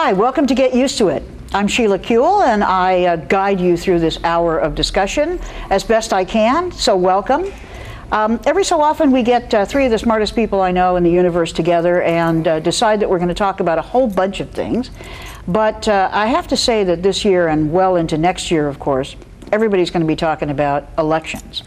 Hi, welcome to Get Used to It. I'm Sheila Kuehl, and I guide you through this hour of discussion as best I can, so welcome. Every so often we get three of the smartest people I know in the universe together and decide that we're going to talk about a whole bunch of things. But I have to say that this year and well into next year, of course, everybody's going to be talking about elections.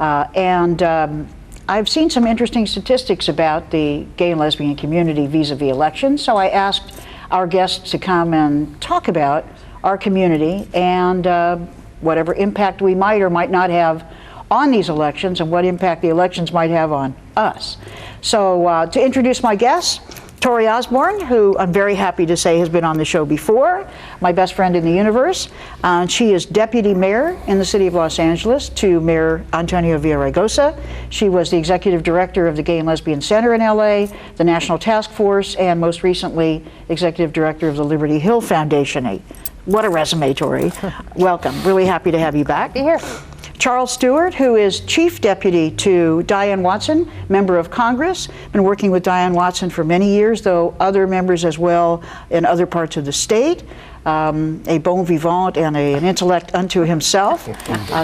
I've seen some interesting statistics about the gay and lesbian community vis-a-vis elections, so I asked our guests to come and talk about our community and whatever impact we might or might not have on these elections and what impact the elections might have on us. So to introduce my guests, Torie Osborn, who I'm very happy to say has been on the show before, my best friend in the universe. She is deputy mayor in the city of Los Angeles to Mayor Antonio Villaraigosa. She was the executive director of the Gay and Lesbian Center in LA, the National Task Force, and most recently, executive director of the Liberty Hill Foundation. What a resume, Torie. Welcome. Really happy to have you back. Be here. Charles Stewart, who is Chief Deputy to Diane Watson, Member of Congress, been working with Diane Watson for many years, though other members as well in other parts of the state. A bon vivant and an intellect unto himself.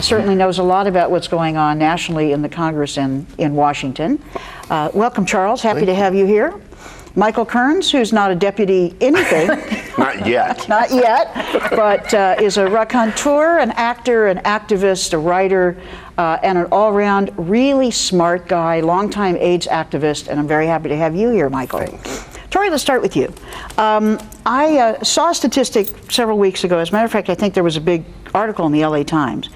Certainly knows a lot about what's going on nationally in the Congress in Washington. Welcome, Charles. Happy to have you here. Michael Kearns, who's not a deputy anything. Not yet. Not yet, but is a raconteur, an actor, an activist, a writer, and an all-around really smart guy, longtime AIDS activist, and I'm very happy to have you here, Michael. Thanks. Torie, let's start with you. I saw a statistic several weeks ago. As a matter of fact, I think there was a big article in the LA Times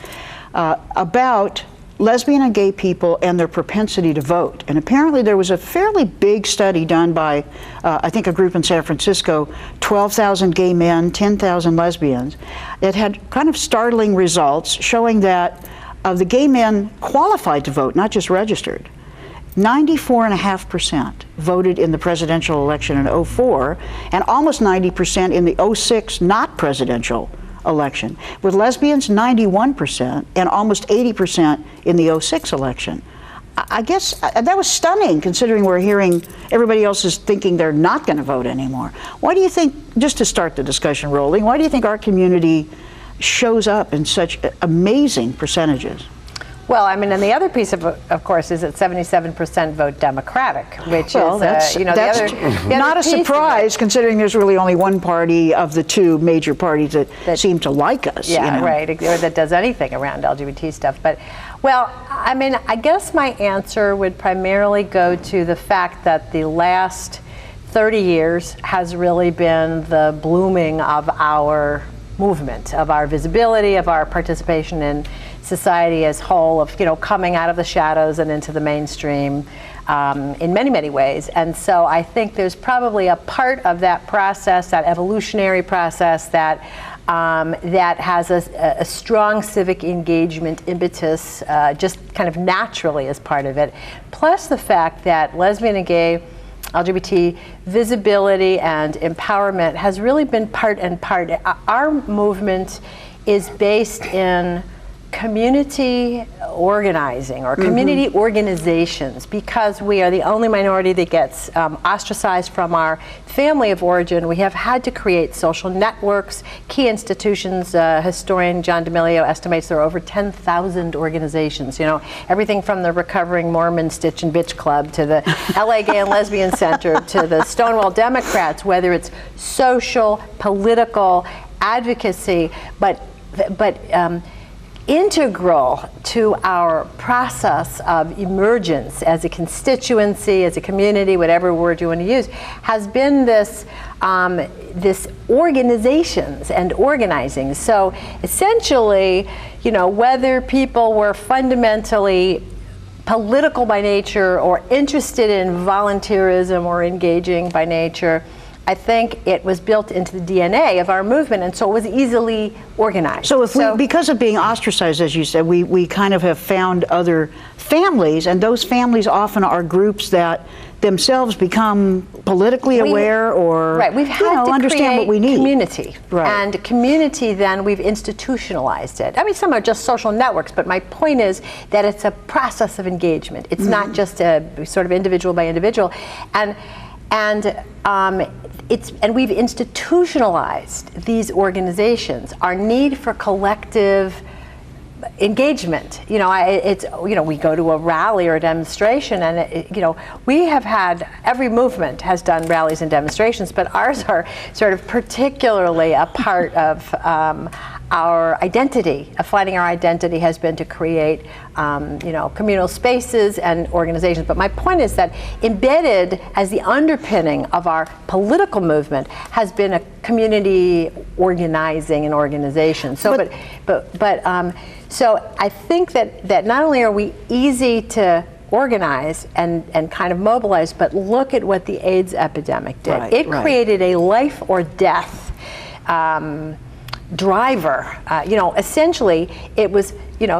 about lesbian and gay people and their propensity to vote. And apparently there was a fairly big study done by, I think, a group in San Francisco, 12,000 gay men, 10,000 lesbians. It had kind of startling results showing that of the gay men qualified to vote, not just registered, 94.5% voted in the presidential election in '04, and almost 90% in the '06 not presidential election. With lesbians, 91% and almost 80% in the '06 election. I guess that was stunning considering we're hearing everybody else is thinking they're not going to vote anymore. Why do you think, just to start the discussion rolling, why do you think our community shows up in such amazing percentages? Well, I mean, and the other piece of course, is that 77% vote Democratic, which well, is, that's the not a surprise considering there's really only one party of the two major parties that seem to like us. Yeah, right, or that does anything around LGBT stuff. But, well, I mean, I guess my answer would primarily go to the fact that the last 30 years has really been the blooming of our movement, of our visibility, of our participation in society as whole, of coming out of the shadows and into the mainstream in many, many ways. And so I think there's probably a part of that process, that evolutionary process, that that has a strong civic engagement impetus, just kind of naturally as part of it. Plus the fact that lesbian and gay LGBT visibility and empowerment has really been part and part. Our movement is based in community organizing or community organizations, because we are the only minority that gets ostracized from our family of origin. We have had to create social networks, key institutions. Historian John D'Amelio estimates there are over 10,000 organizations, everything from the Recovering Mormon Stitch and Bitch Club to the LA Gay and Lesbian Center to the Stonewall Democrats, whether it's social, political, advocacy, but integral to our process of emergence as a constituency, as a community, whatever word you want to use, has been this this organizations and organizing. So essentially, whether people were fundamentally political by nature or interested in volunteerism or engaging by nature, I think it was built into the DNA of our movement, and so it was easily organized. So if we, because of being ostracized, as you said, we kind of have found other families, and those families often are groups that themselves become politically aware or we've had to understand what we need. Community. Right. And community, then we've institutionalized it. I mean, some are just social networks, but my point is that it's a process of engagement. It's not just a sort of individual by individual. And and we've institutionalized these organizations. Our need for collective engagement. You know, we go to a rally or a demonstration, and we have had, every movement has done rallies and demonstrations, but ours are sort of particularly a part of our identity. Finding our identity has been to create, communal spaces and organizations. But my point is that embedded as the underpinning of our political movement has been a community organizing and organization. So, so I think that not only are we easy to organize and kind of mobilize, but look at what the AIDS epidemic did. It created a life or death driver. Essentially it was,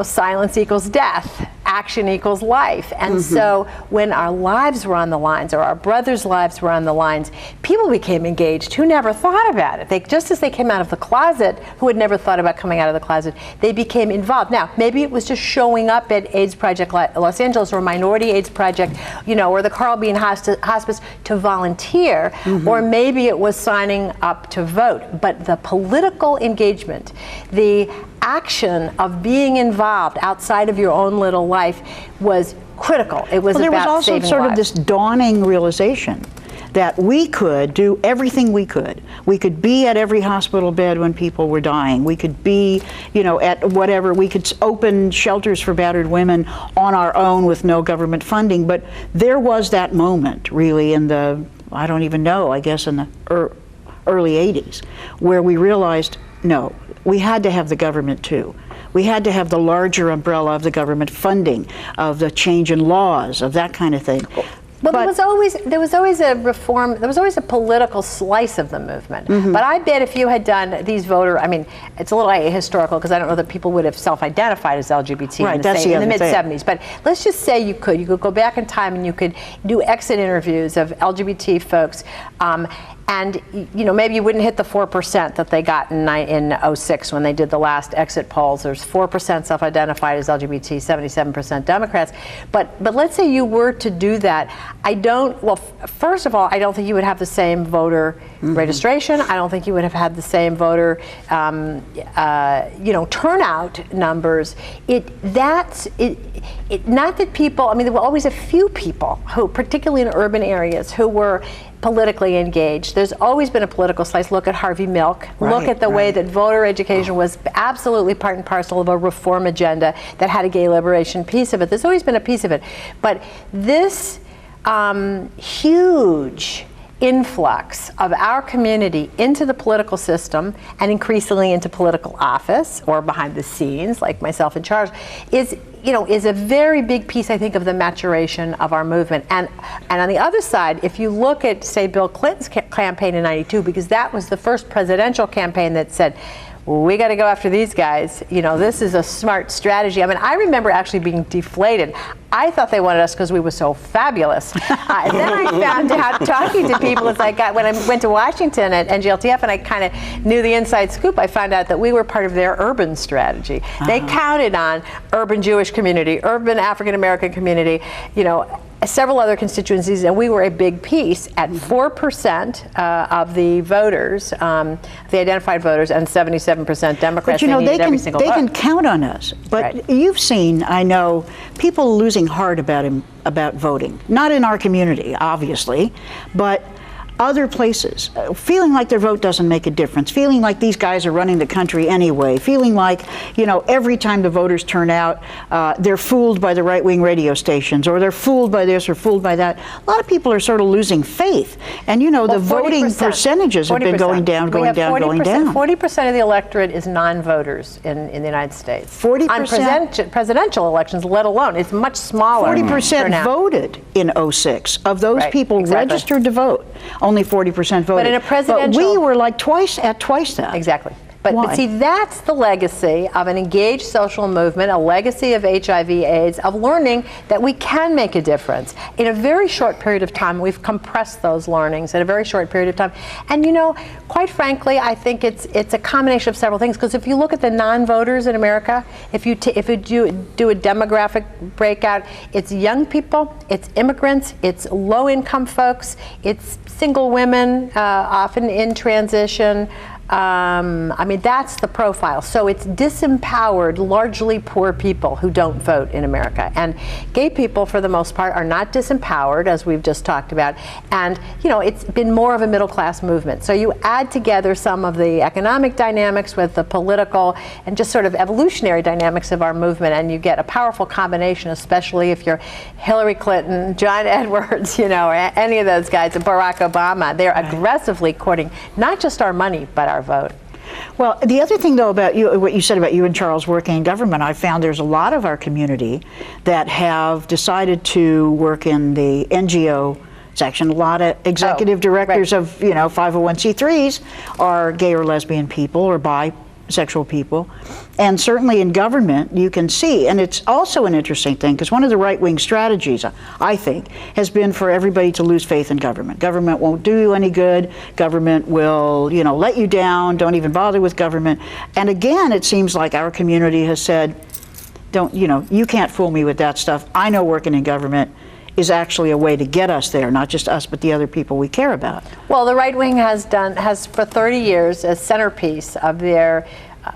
silence equals death, action equals life. And so when our lives were on the lines, or our brothers' lives were on the lines, people became engaged who never thought about it. Just as they came out of the closet, who had never thought about coming out of the closet, they became involved. Now, maybe it was just showing up at AIDS Project Los Angeles or Minority AIDS Project, or the Carl Bean Hospice to volunteer, or maybe it was signing up to vote. But the political engagement, the action of being involved outside of your own little life was critical. It was there was about also saving sort lives. of this dawning realization that we could do everything we could. We could be at every hospital bed when people were dying. We could be, at whatever. We could open shelters for battered women on our own with no government funding. But there was that moment, really, in the, I don't even know, I guess in the early 80s, where we realized, no, we had to have the government too. We had to have the larger umbrella of the government funding, of the change in laws, of that kind of thing. Well, there was always a reform, there was always a political slice of the movement. But I bet if you had done these it's a little ahistorical because I don't know that people would have self-identified as LGBT in the mid-70s. But let's just say you could go back in time and you could do exit interviews of LGBT folks. And maybe you wouldn't hit the 4% that they got in 06 when they did the last exit polls. There's 4% self-identified as LGBT, 77% Democrats. But let's say you were to do that. First of all, I don't think you would have the same voter registration. I don't think you would have had the same voter turnout numbers. Not that people, there were always a few people who, particularly in urban areas, who were politically engaged. There's always been a political slice. Look at Harvey Milk. Look at the way that voter education was absolutely part and parcel of a reform agenda that had a gay liberation piece of it. There's always been a piece of it. But this huge influx of our community into the political system and increasingly into political office or behind the scenes, like myself and Charles, is a very big piece, I think, of the maturation of our movement. And on the other side, if you look at, say, Bill Clinton's campaign in '92, because that was the first presidential campaign that said, we got to go after these guys. This is a smart strategy. I remember actually being deflated. I thought they wanted us because we were so fabulous. And then I found out, talking to people when I went to Washington at NGLTF, and I kind of knew the inside scoop, I found out that we were part of their urban strategy. They counted on urban Jewish community, urban African American community, several other constituencies, and we were a big piece at 4% of the voters, the identified voters, and 77% Democrats. But they can count on us. But you've seen, I know, people losing heart about voting. Not in our community, obviously, but other places, feeling like their vote doesn't make a difference, feeling like these guys are running the country anyway, feeling like, every time the voters turn out, they're fooled by the right-wing radio stations, or they're fooled by this or fooled by that. A lot of people are sort of losing faith. And, the voting percentages have been going down. 40% of the electorate is non-voters in the United States. 40%? On presidential elections, let alone. It's much smaller. 40% voted in '06. Of those people registered to vote, only 40% voted. But in a presidential, but we were like twice that. Exactly. But Why? see, that's the legacy of an engaged social movement, a legacy of HIV/AIDS, of learning that we can make a difference. In a very short period of time, we've compressed those learnings in a very short period of time. And you know, quite frankly, I think it's a combination of several things, because if you look at the non-voters in America, if you do a demographic breakout, it's young people, it's immigrants, it's low-income folks, it's single women, often in transition. I mean, that's the profile. So it's disempowered, largely poor people who don't vote in America. And gay people, for the most part, are not disempowered, as we've just talked about. And, you know, it's been more of a middle-class movement. So you add together some of the economic dynamics with the political and just sort of evolutionary dynamics of our movement, and you get a powerful combination, especially if you're Hillary Clinton, John Edwards, you know, or any of those guys, and Barack Obama. They're aggressively courting not just our money, but our vote. Well, the other thing, though, about you, what you said about you and Charles working in government, I found there's a lot of our community that have decided to work in the NGO section. A lot of executive directors of, you know, 501c3s are gay or lesbian people or bisexual people. And certainly in government, you can see, and it's also an interesting thing, because one of the right-wing strategies, I think, has been for everybody to lose faith in government. Government won't do you any good. Government will, you know, let you down. Don't even bother with government. And again, it seems like our community has said, don't, you know, you can't fool me with that stuff. I know working in government is actually a way to get us there, not just us, but the other people we care about. Well, the right wing has for 30 years, a centerpiece of their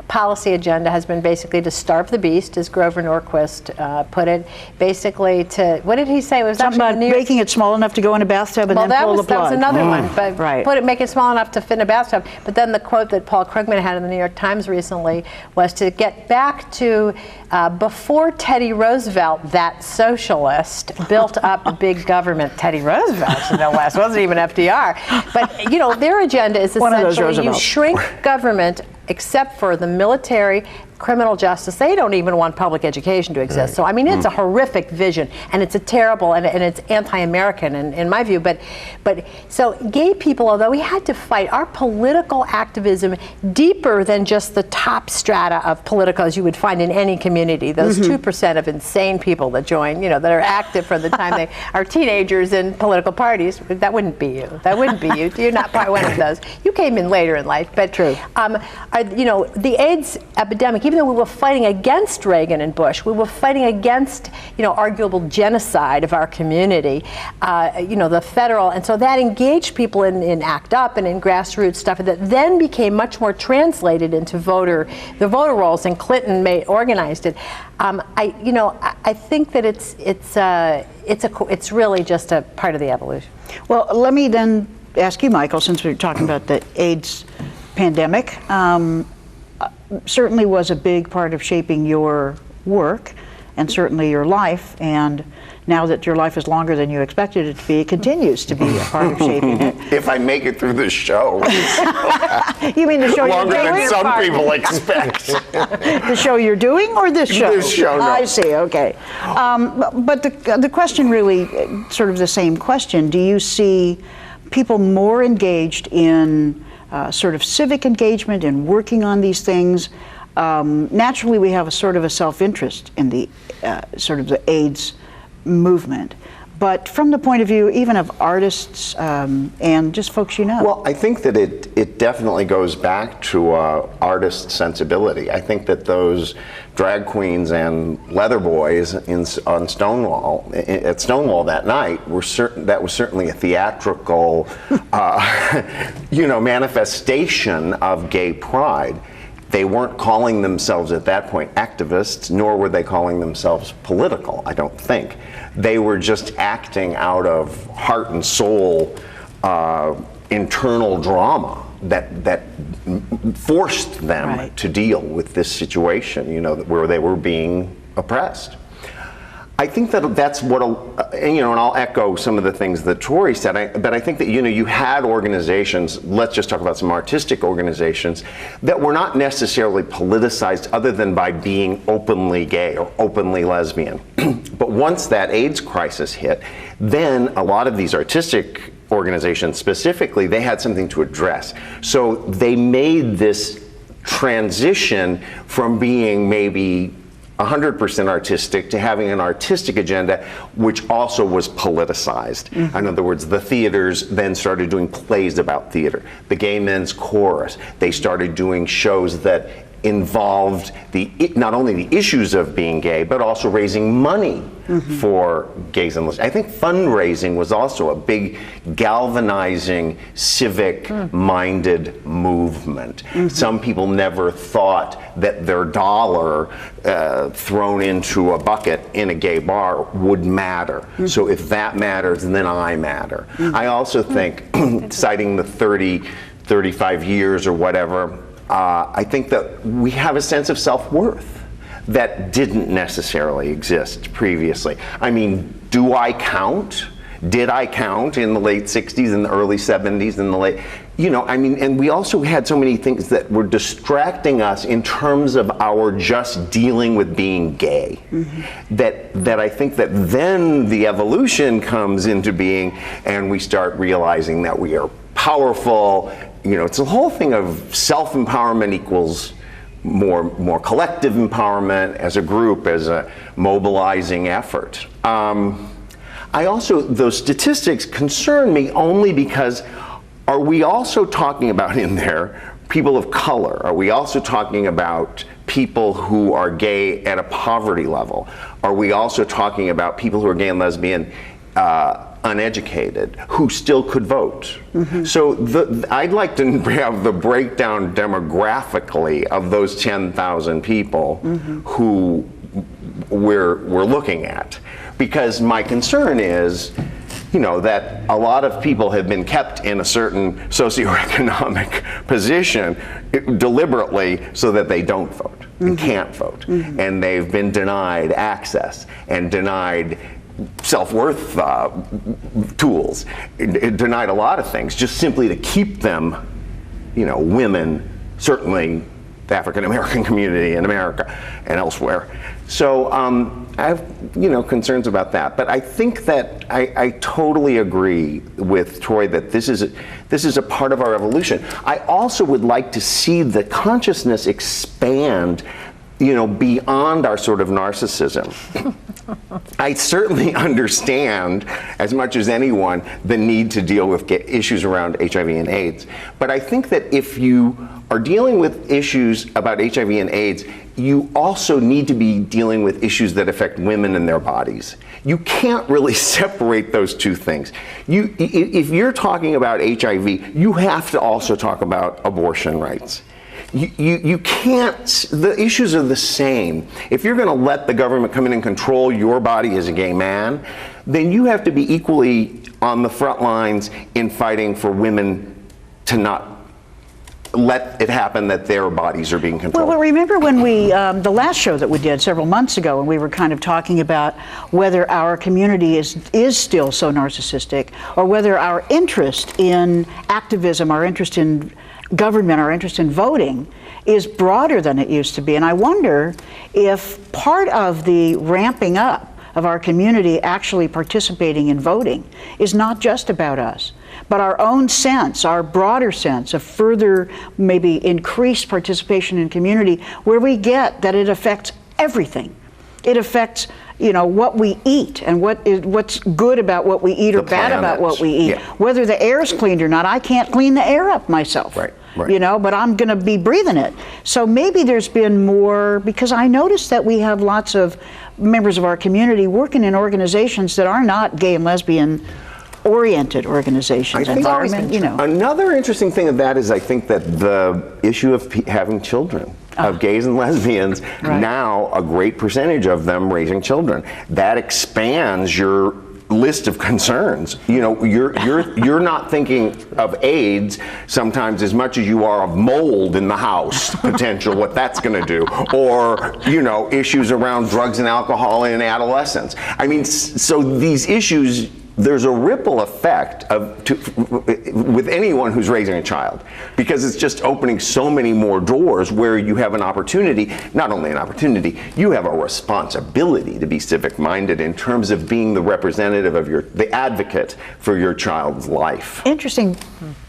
policy agenda has been basically to starve the beast, as Grover Norquist put it. Basically, to, what did he say? It was something about making it small enough to go in a bathtub and then pull the plug. That was another one, but right. Make it small enough to fit in a bathtub. But then the quote that Paul Krugman had in the New York Times recently was to get back to before Teddy Roosevelt, that socialist, built up big government. Teddy Roosevelt, no less, wasn't even FDR. But you know, their agenda is essentially you shrink government, except for the military, criminal justice. They don't even want public education to exist. Right. So I mean, it's a horrific vision, and it's a terrible, and it's anti-American in my view. But so gay people, although we had to fight our political activism deeper than just the top strata of political, as you would find in any community. Those 2% of insane people that join, you know, that are active from the time they are teenagers in political parties. That wouldn't be you. That wouldn't be you. You're not probably one of those. You came in later in life, but true. You know, the AIDS epidemic, even though we were fighting against Reagan and Bush, we were fighting against, you know, arguable genocide of our community, you know, the federal, and so that engaged people in ACT UP and in grassroots stuff that then became much more translated into the voter rolls, and Clinton organized it. I think that it's really just a part of the evolution. Well, let me then ask you, Michael, since we're talking about the AIDS pandemic, certainly was a big part of shaping your work and certainly your life, and now that your life is longer than you expected it to be, it continues to be a part of shaping it. If I make it through this show. You mean the show longer you're doing? Than some people expect. The show you're doing, or this show? This show, no. I see, okay. But the question really, sort of the same question, do you see people more engaged in sort of civic engagement and working on these things? Naturally, we have a sort of a self-interest in the sort of the AIDS movement, but from the point of view even of artists and just folks you know. Well, I think that it definitely goes back to artist sensibility. I think that those drag queens and leather boys on Stonewall, at Stonewall that night, that was certainly a theatrical manifestation of gay pride. They weren't calling themselves at that point activists, nor were they calling themselves political, I don't think. They were just acting out of heart and soul internal drama that forced them to deal with this situation, you know, where they were being oppressed. I think that that's what, and I'll echo some of the things that Torie said, but I think that, you had organizations, let's just talk about some artistic organizations, that were not necessarily politicized other than by being openly gay or openly lesbian. But once that AIDS crisis hit, then a lot of these artistic organizations specifically, they had something to address. So they made this transition from being maybe 100% artistic to having an artistic agenda, which also was politicized. In other words, the theaters then started doing plays about theater. The Gay Men's Chorus, they started doing shows that involved not only the issues of being gay, but also raising money for gays and lesbians. I think fundraising was also a big galvanizing, civic-minded movement. Some people never thought that their dollar thrown into a bucket in a gay bar would matter. So if that matters, then I matter. I also think, citing the 35 years or whatever, I think that we have a sense of self-worth that didn't necessarily exist previously. I mean, do I count? Did I count in the late 60s and the early 70s and the late, and we also had so many things that were distracting us in terms of our just dealing with being gay. That I think that then the evolution comes into being and we start realizing that we are powerful. It's a whole thing of self-empowerment equals more collective empowerment as a group, as a mobilizing effort. Those statistics concern me only because are we also talking about in there people of color? Are we also talking about people who are gay at a poverty level? Are we also talking about people who are gay and lesbian uneducated, who still could vote? So I'd like to have the breakdown demographically of those 10,000 people who we're looking at. Because my concern is, that a lot of people have been kept in a certain socioeconomic position deliberately so that they don't vote and can't vote. And they've been denied access and denied self-worth tools, denied a lot of things just simply to keep them, women, certainly the African American community in America and elsewhere. So I have, concerns about that. But I think that I totally agree with Torie that this is a part of our evolution. I also would like to see the consciousness expand, beyond our sort of narcissism. I certainly understand, as much as anyone, the need to deal with issues around HIV and AIDS. But I think that if you are dealing with issues about HIV and AIDS, you also need to be dealing with issues that affect women and their bodies. You can't really separate those two things. If you're talking about HIV, you have to also talk about abortion rights. You can't, the issues are the same. If you're going to let the government come in and control your body as a gay man, then you have to be equally on the front lines in fighting for women to not let it happen that their bodies are being controlled. Well, remember when we, the last show that we did several months ago, and we were kind of talking about whether our community is still so narcissistic, or whether our interest in activism, our interest in government, our interest in voting is broader than it used to be. And I wonder if part of the ramping up of our community actually participating in voting is not just about us, but our own sense, our broader sense of further maybe increased participation in community, where we get that it affects everything. It affects what we eat and what's good about what we eat or bad about what we eat. Whether the air is cleaned or not, I can't clean the air up myself. Right. But I'm going to be breathing it. So maybe there's been more, because I noticed that we have lots of members of our community working in organizations that are not gay and lesbian oriented organizations. Another interesting thing of that is I think that the issue of having children, of gays and lesbians, now a great percentage of them raising children. That expands your list of concerns. You're not thinking of AIDS sometimes as much as you are of mold in the house, potential, what that's going to do, or issues around drugs and alcohol in adolescence. I mean, so these issues, there's a ripple effect with anyone who's raising a child, because it's just opening so many more doors where you have an opportunity, not only an opportunity, you have a responsibility to be civic-minded in terms of being the representative of the advocate for your child's life. Interesting.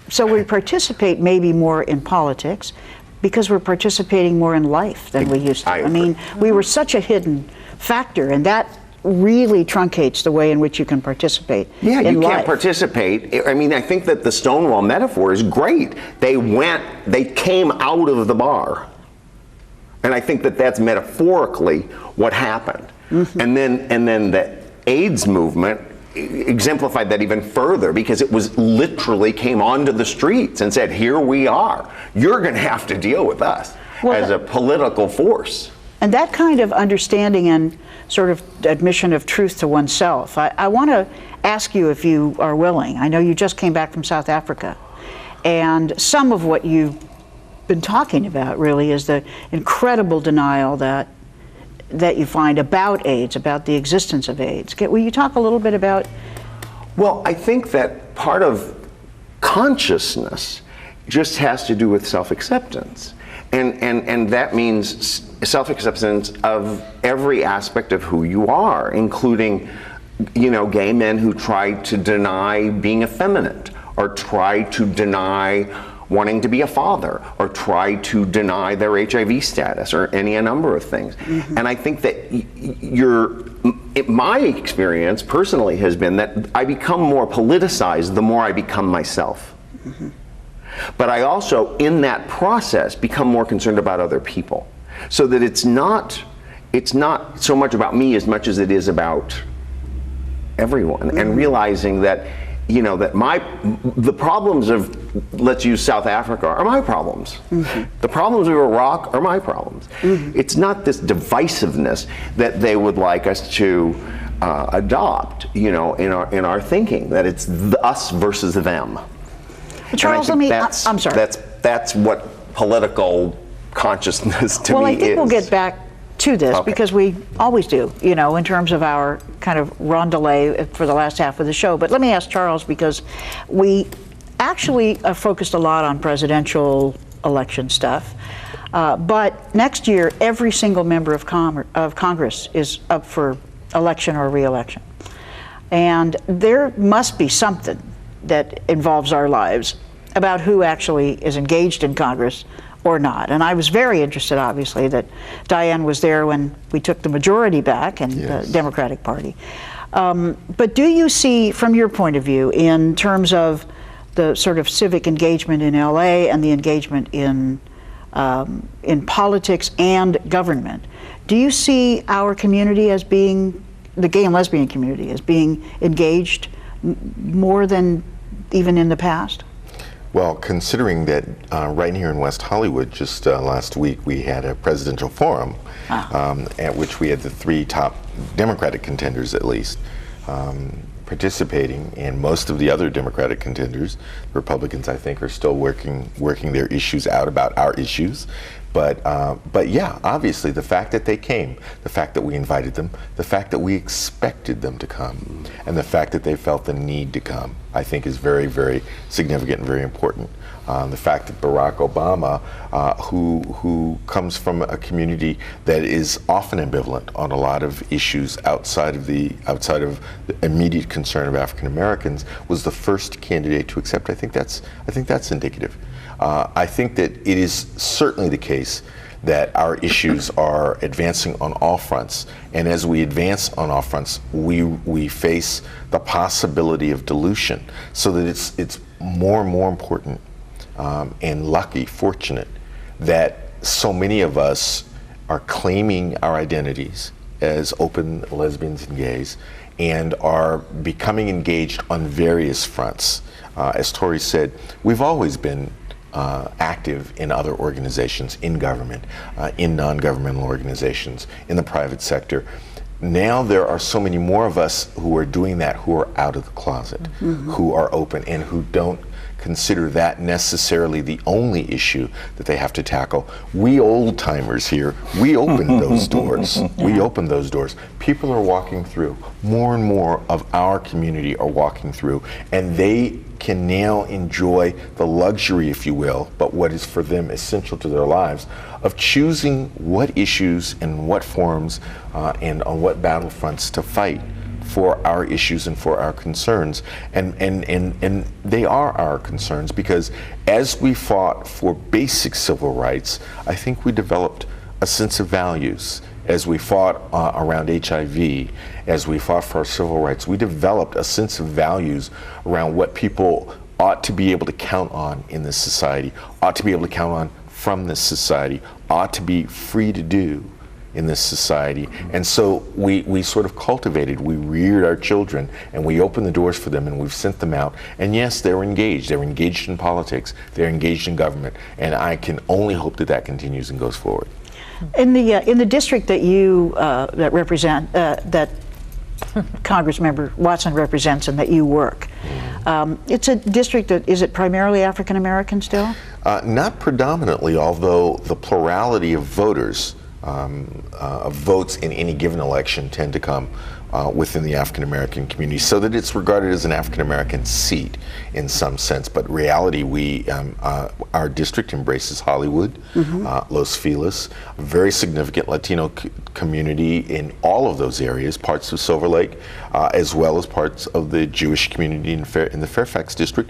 So we participate maybe more in politics, because we're participating more in life than we used to. I I mean, we were such a hidden factor, and that really truncates the way in which you can participate Yeah, in you life. can't participate. I mean, I think that the Stonewall metaphor is great. They came out of the bar. And I think that that's metaphorically what happened. Mm-hmm. And then the AIDS movement exemplified that even further, because it was literally came onto the streets and said, here we are. You're going to have to deal with us as a political force. And that kind of understanding and sort of admission of truth to oneself, I want to ask you if you are willing. I know you just came back from South Africa, and some of what you've been talking about really is the incredible denial that you find about AIDS, about the existence of AIDS. Will you talk a little bit about? Well, I think that part of consciousness just has to do with self-acceptance. And that means self-acceptance of every aspect of who you are, including, gay men who try to deny being effeminate, or try to deny wanting to be a father, or try to deny their HIV status, or a number of things. Mm-hmm. And I think that my experience personally has been that I become more politicized the more I become myself. Mm-hmm. But I also, in that process, become more concerned about other people. So that it's not so much about me as much as it is about everyone. Mm-hmm. And realizing that, that the problems of, let's use South Africa, are my problems. Mm-hmm. The problems of Iraq are my problems. Mm-hmm. It's not this divisiveness that they would like us to adopt, in our thinking, that it's us versus them. Charles, I'm sorry. That's what political consciousness to me is. Well, I think we'll get back to this, because we always do, in terms of our kind of rondelay for the last half of the show. But let me ask Charles, because we actually focused a lot on presidential election stuff. But next year, every single member of Congress is up for election or re-election. And there must be something that involves our lives about who actually is engaged in Congress or not. And I was very interested, obviously, that Diane was there when we took the majority back in the Democratic Party. But do you see, from your point of view, in terms of the sort of civic engagement in LA and the engagement in politics and government, do you see our community as being, the gay and lesbian community, as being engaged more than even in the past? Well, considering that right here in West Hollywood, just last week, we had a presidential forum at which we had the three top Democratic contenders, at least, participating, and most of the other Democratic contenders, Republicans, I think, are still working their issues out about our issues. But yeah, obviously, the fact that they came, the fact that we invited them, the fact that we expected them to come, and the fact that they felt the need to come, I think is very, very significant and very important. The fact that Barack Obama, who comes from a community that is often ambivalent on a lot of issues outside of the immediate concern of African Americans, was the first candidate to accept. I think that's indicative. I think that it is certainly the case that our issues are advancing on all fronts, and as we advance on all fronts, we face the possibility of dilution, so that it's more and more important and lucky, fortunate, that so many of us are claiming our identities as open lesbians and gays, and are becoming engaged on various fronts. As Torie said, we've always been active in other organizations, in government, in non-governmental organizations, in the private sector. Now there are so many more of us who are doing that, who are out of the closet, mm-hmm. who are open, and who don't consider that necessarily the only issue that they have to tackle. We old-timers here, we opened those doors. Yeah. We opened those doors. People are walking through. More and more of our community are walking through, and they can now enjoy the luxury, if you will, but what is for them essential to their lives, of choosing what issues and what forms and on what battlefronts to fight for our issues and for our concerns. And they are our concerns because as we fought for basic civil rights, I think we developed a sense of values. As we fought around HIV, as we fought for our civil rights, we developed a sense of values around what people ought to be able to count on in this society, ought to be able to count on from this society, ought to be free to do in this society. And so we sort of cultivated, we reared our children, and we opened the doors for them, and we've sent them out. And yes, they're engaged in politics, they're engaged in government, and I can only hope that that continues and goes forward. In the district that you that represent that Congressmember Watson represents and that you work, it's a district that is it primarily African American still? Not predominantly, although the plurality of voters, of votes in any given election tend to come within the African American community, so that it's regarded as an African American seat in some sense. But reality, our district embraces Hollywood, Los Feliz, a very significant Latino community in all of those areas, parts of Silver Lake, as well as parts of the Jewish community in the Fairfax district.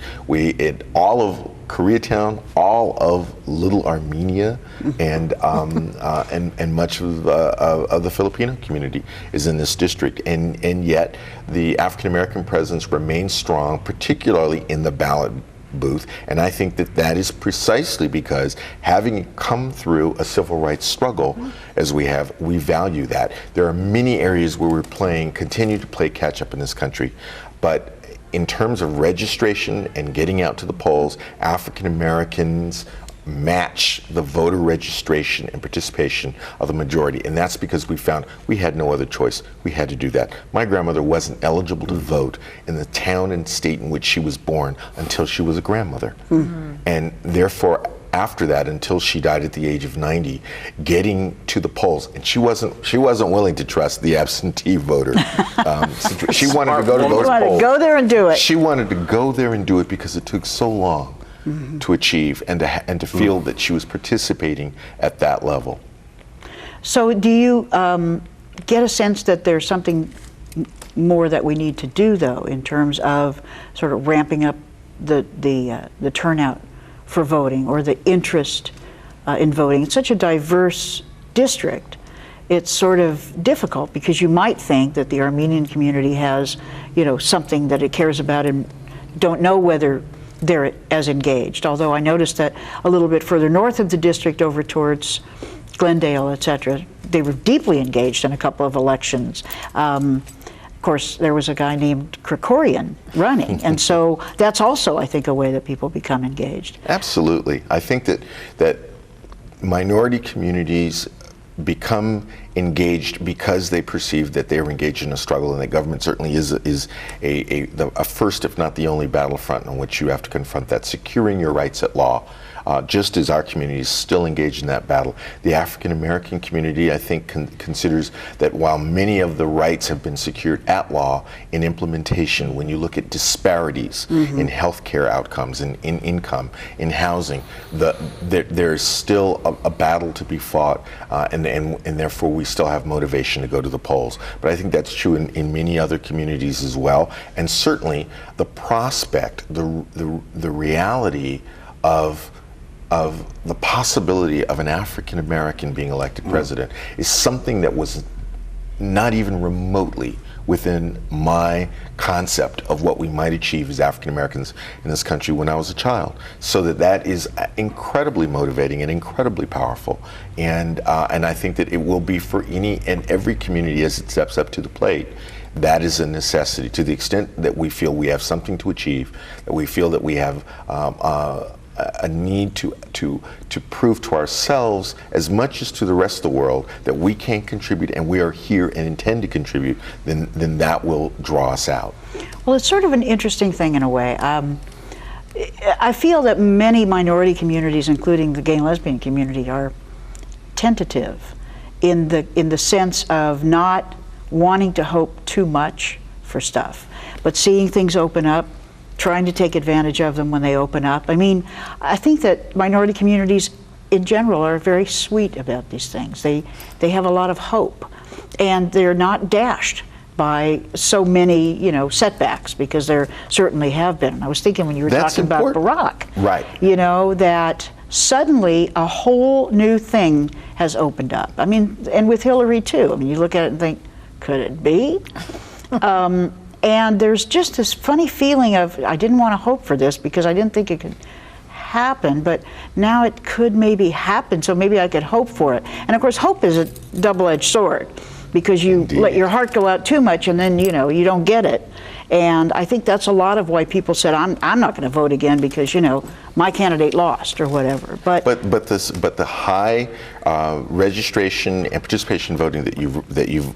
All of Koreatown, all of Little Armenia, and much of the Filipino community is in this district, and yet the African American presence remains strong, particularly in the ballot booth. And I think that is precisely because, having come through a civil rights struggle as we have, we value that. There are many areas where we're continue to play catch up in this country, but in terms of registration and getting out to the polls, African Americans match the voter registration and participation of the majority. And that's because we found we had no other choice. We had to do that. My grandmother wasn't eligible to vote in the town and state in which she was born until she was a grandmother. And therefore, after that, until she died at the age of 90, getting to the polls, and she wasn't willing to trust the absentee voter. She wanted to go to those polls. She wanted to go there and do it. She wanted to go there and do it because it took so long to achieve and to feel that she was participating at that level. So do you get a sense that there's something more that we need to do, though, in terms of sort of ramping up the turnout for voting, or the interest in voting? It's such a diverse district. It's sort of difficult because you might think that the Armenian community has, something that it cares about, and don't know whether they're as engaged. Although I noticed that a little bit further north of the district, over towards Glendale, et cetera, they were deeply engaged in a couple of elections. Of course, there was a guy named Krikorian running, and so that's also, I think, a way that people become engaged. Absolutely. I think that minority communities become engaged because they perceive that they are engaged in a struggle, and that government certainly is a first, if not the only, battlefront on which you have to confront that, securing your rights at law. Just as our community is still engaged in that battle, the African American community, I think, considers that while many of the rights have been secured at law, in implementation, when you look at disparities in healthcare outcomes, in income, in housing, there's still a battle to be fought, and therefore we still have motivation to go to the polls. But I think that's true in many other communities as well, and certainly the prospect, the reality of the possibility of an African American being elected president is something that was not even remotely within my concept of what we might achieve as African Americans in this country when I was a child. So that is incredibly motivating and incredibly powerful. And I think that it will be for any and every community as it steps up to the plate. That is a necessity. To the extent that we feel we have something to achieve, that we feel that we have a need to prove to ourselves as much as to the rest of the world that we can contribute, and we are here and intend to contribute, then that will draw us out. Well, it's sort of an interesting thing in a way. I feel that many minority communities, including the gay and lesbian community, are tentative in the sense of not wanting to hope too much for stuff, but seeing things open up, trying to take advantage of them when they open up. I mean, I think that minority communities in general are very sweet about these things. They have a lot of hope, and they're not dashed by so many, setbacks, because there certainly have been. And I was thinking when you were That's talking important. about Barack, Right. That suddenly a whole new thing has opened up. I mean, and with Hillary too. I mean, you look at it and think, could it be? And there's just this funny feeling of, I didn't want to hope for this because I didn't think it could happen, but now it could maybe happen, so maybe I could hope for it. And of course, hope is a double-edged sword, because you Indeed. let your heart go out too much and then, you don't get it. And I think that's a lot of why people said, I'm not going to vote again because, my candidate lost or whatever. But the high registration and participation voting that you've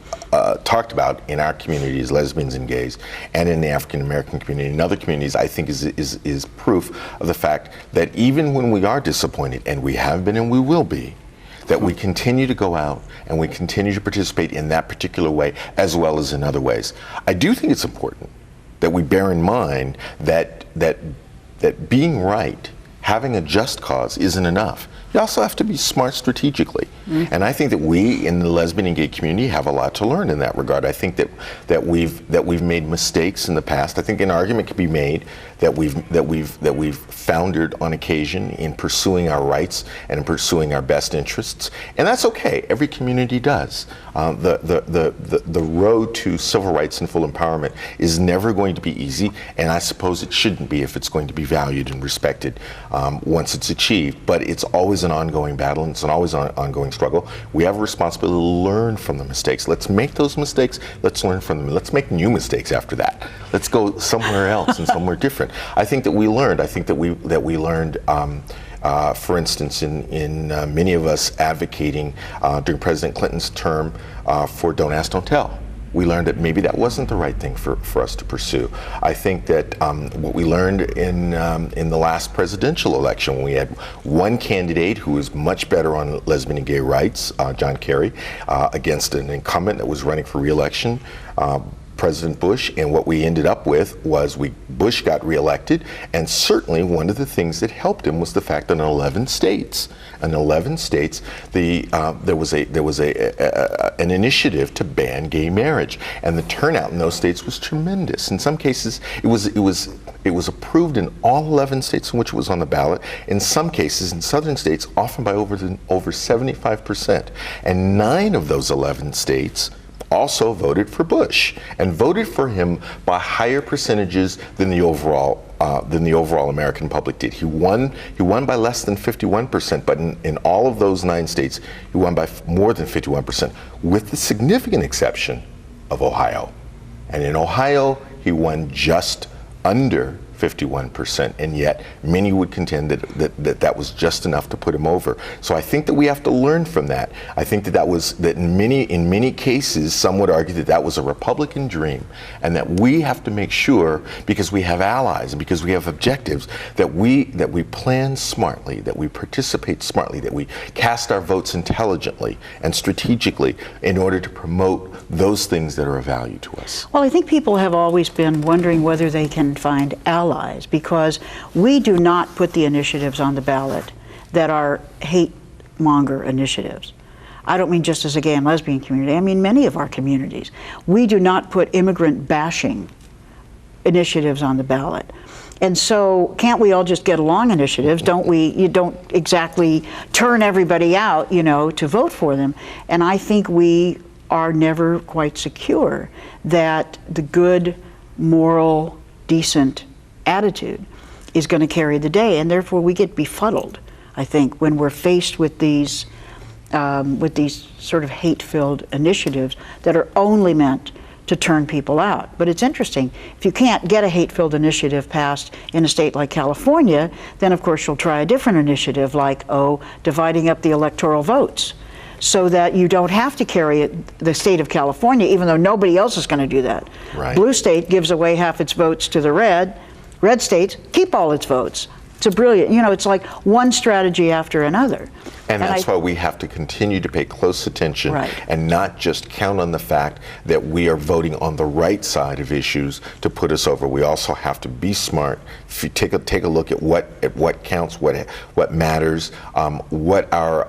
talked about in our communities, lesbians and gays, and in the African American community and other communities, I think is proof of the fact that even when we are disappointed, and we have been and we will be, that we continue to go out and we continue to participate in that particular way as well as in other ways. I do think it's important that we bear in mind that being right, having a just cause, isn't enough. You also have to be smart strategically. Mm-hmm. And I think that we in the lesbian and gay community have a lot to learn in that regard. I think that we've made mistakes in the past. I think an argument can be made that we've foundered on occasion in pursuing our rights and in pursuing our best interests. And that's okay. Every community does. The road to civil rights and full empowerment is never going to be easy, and I suppose it shouldn't be if it's going to be valued and respected once it's achieved. But it's always an ongoing battle, and it's always an ongoing struggle. We have a responsibility to learn from the mistakes. Let's make those mistakes. Let's learn from them. Let's make new mistakes after that. Let's go somewhere else and somewhere different. I think that we learned. I think that we learned. For instance, in many of us advocating during President Clinton's term for Don't Ask, Don't Tell. We learned that maybe that wasn't the right thing for us to pursue. I think that what we learned in the last presidential election, when we had one candidate who was much better on lesbian and gay rights, John Kerry, against an incumbent that was running for re-election, President Bush, and what we ended up with was Bush got reelected, and certainly one of the things that helped him was the fact that in 11 states, there was an initiative to ban gay marriage, and the turnout in those states was tremendous. In some cases, it was approved in all 11 states in which it was on the ballot. In some cases, in southern states, often by over 75%, and 9 of those 11 states also voted for Bush, and voted for him by higher percentages than the overall American public did. He won by less than 51%, but in all of those 9 states, he won by more than 51%, with the significant exception of Ohio. And in Ohio, he won just under 51%, and yet many would contend that was just enough to put him over. So I think that we have to learn from that. I think that in many cases, some would argue that was a Republican dream, and that we have to make sure, because we have allies and because we have objectives, that we plan smartly, that we participate smartly, that we cast our votes intelligently and strategically in order to promote those things that are of value to us. Well, I think people have always been wondering whether they can find allies, because we do not put the initiatives on the ballot that are hate-monger initiatives. I don't mean just as a gay and lesbian community, I mean many of our communities. We do not put immigrant-bashing initiatives on the ballot. And so can't we all just get along initiatives? You don't exactly turn everybody out, to vote for them. And I think we are never quite secure that the good, moral, decent attitude is going to carry the day, and therefore we get befuddled, I think, when we're faced with these sort of hate-filled initiatives that are only meant to turn people out. But it's interesting, if you can't get a hate-filled initiative passed in a state like California, then of course you'll try a different initiative like, dividing up the electoral votes, so that you don't have to carry the state of California, even though nobody else is going to do that. Right. Blue state gives away half its votes to the red states keep all its votes. It's a brilliant, it's like one strategy after another. And that's why we have to continue to pay close attention, right, and not just count on the fact that we are voting on the right side of issues to put us over. We also have to be smart, take a look at what counts, what matters, what our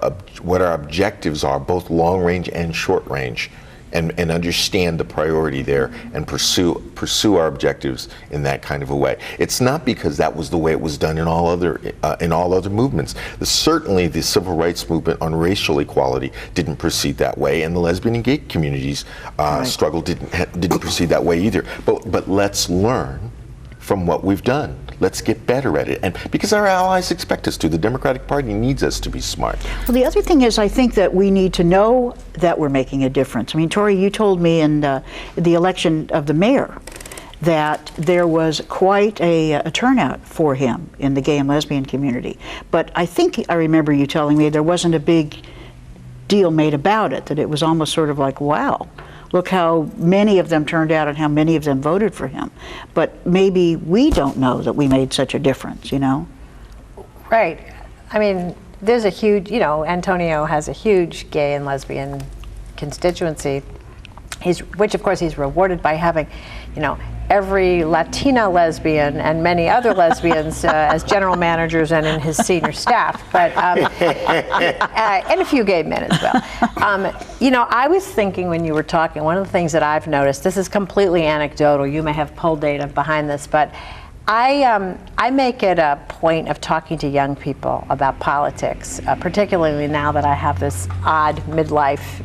objectives are, both long range and short range. and understand the priority there and pursue our objectives in that kind of a way. It's not because that was the way it was done in all other movements. Certainly the civil rights movement on racial equality didn't proceed that way, and the lesbian and gay communities struggle didn't proceed that way either. But let's learn from what we've done. Let's get better at it. And because our allies expect us to. The Democratic Party needs us to be smart. Well, the other thing is, I think that we need to know that we're making a difference. I mean, Torie, you told me in the election of the mayor that there was quite a turnout for him in the gay and lesbian community. But I think I remember you telling me there wasn't a big deal made about it, that it was almost sort of like, wow, look how many of them turned out and how many of them voted for him. But maybe we don't know that we made such a difference, you know? Right. I mean, there's a huge, Antonio has a huge gay and lesbian constituency, which of course he's rewarded by having, every Latina lesbian and many other lesbians as general managers and in his senior staff, but and a few gay men as well. I was thinking when you were talking, one of the things that I've noticed, this is completely anecdotal, you may have poll data behind this, but I make it a point of talking to young people about politics, particularly now that I have this odd midlife,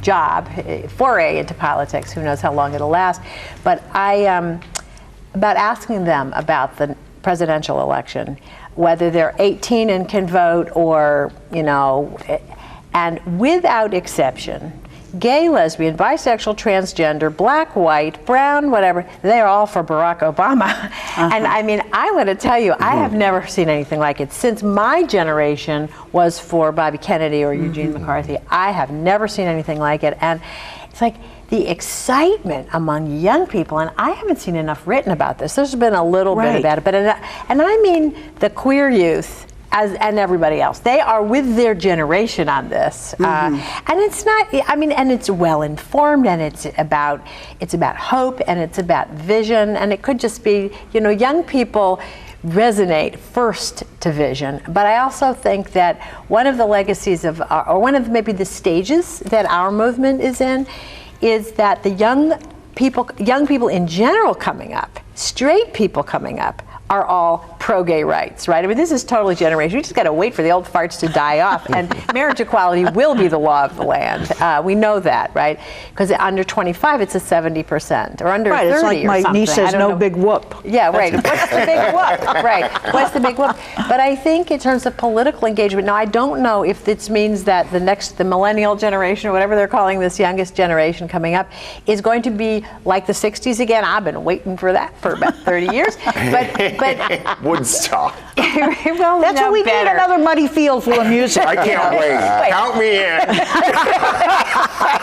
job, foray into politics, who knows how long it'll last, but about asking them about the presidential election, whether they're 18 and can vote or, and without exception, gay, lesbian, bisexual, transgender, black, white, brown, whatever, they're all for Barack Obama. And I mean, I'm going to tell you, I have never seen anything like it. Since my generation was for Bobby Kennedy or Eugene McCarthy, I have never seen anything like it. And it's like the excitement among young people, and I haven't seen enough written about this. There's been a little bit about it, but and I mean the queer youth, and everybody else. They are with their generation on this. And it's not, and it's well informed, and it's about hope, and it's about vision, and it could just be, young people resonate first to vision. But I also think that one of the legacies of, or one of maybe the stages that our movement is in, is that the young people in general coming up, straight people coming up, are all pro-gay rights, right? I mean, this is totally generational. We just got to wait for the old farts to die off, and marriage equality will be the law of the land. We know that, right? Because under 25, it's a 70%, or under 30 it's like or my something. niece says, no big whoop. Yeah, right. What's the big whoop? Right. What's the big whoop? But I think in terms of political engagement, now I don't know if this means that the millennial generation, or whatever they're calling this youngest generation coming up, is going to be like the 60s again. I've been waiting for that for about 30 years. But Woodstock. Well, that's what we need, another muddy field full of music. I can't wait. Count me in.